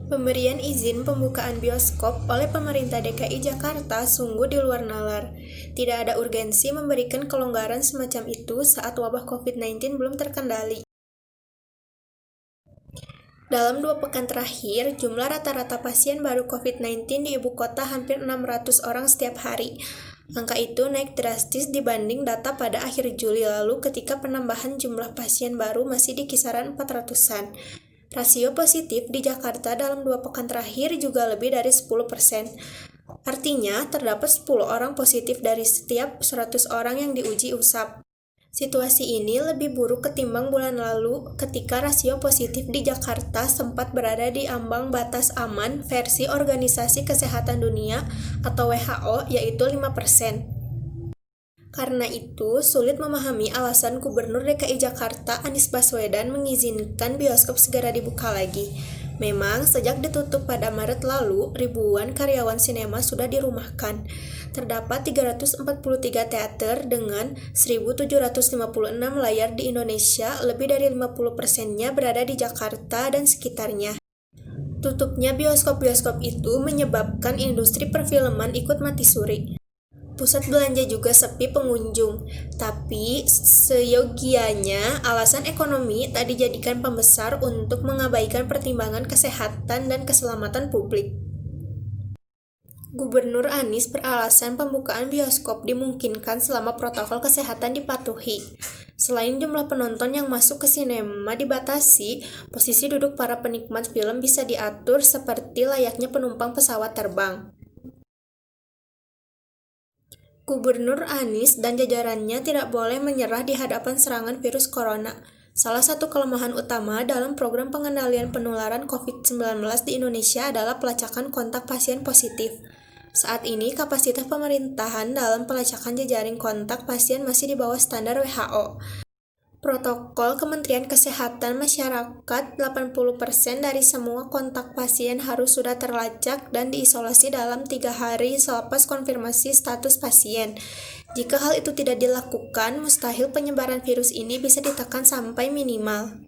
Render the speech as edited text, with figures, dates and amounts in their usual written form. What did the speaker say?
Pemberian izin pembukaan bioskop oleh pemerintah DKI Jakarta sungguh di luar nalar. Tidak ada urgensi memberikan kelonggaran semacam itu saat wabah COVID-19 belum terkendali. Dalam 2 pekan terakhir, jumlah rata-rata pasien baru COVID-19 di ibu kota hampir 600 orang setiap hari. Angka itu naik drastis dibanding data pada akhir Juli lalu ketika penambahan jumlah pasien baru masih di kisaran 400-an. Rasio positif di Jakarta dalam 2 pekan terakhir juga lebih dari 10%. Artinya, terdapat 10 orang positif dari setiap 100 orang yang diuji usap. Situasi ini lebih buruk ketimbang bulan lalu ketika rasio positif di Jakarta sempat berada di ambang batas aman versi Organisasi Kesehatan Dunia atau WHO, yaitu 5%. Karena itu, sulit memahami alasan Gubernur DKI Jakarta Anies Baswedan mengizinkan bioskop segera dibuka lagi. Memang, sejak ditutup pada Maret lalu, ribuan karyawan sinema sudah dirumahkan. Terdapat 343 teater dengan 1.756 layar di Indonesia, lebih dari 50%-nya berada di Jakarta dan sekitarnya. Tutupnya bioskop-bioskop itu menyebabkan industri perfilman ikut mati suri. Pusat belanja juga sepi pengunjung, tapi seyogianya alasan ekonomi tak dijadikan pembesar untuk mengabaikan pertimbangan kesehatan dan keselamatan publik. Gubernur Anies beralasan pembukaan bioskop dimungkinkan selama protokol kesehatan dipatuhi. Selain jumlah penonton yang masuk ke sinema dibatasi, posisi duduk para penikmat film bisa diatur seperti layaknya penumpang pesawat terbang. Gubernur Anies dan jajarannya tidak boleh menyerah di hadapan serangan virus corona. Salah satu kelemahan utama dalam program pengendalian penularan COVID-19 di Indonesia adalah pelacakan kontak pasien positif. Saat ini, kapasitas pemerintahan dalam pelacakan jejaring kontak pasien masih di bawah standar WHO. Protokol Kementerian Kesehatan Masyarakat, 80% dari semua kontak pasien harus sudah terlacak dan diisolasi dalam 3 hari selepas konfirmasi status pasien. Jika hal itu tidak dilakukan, mustahil penyebaran virus ini bisa ditekan sampai minimal.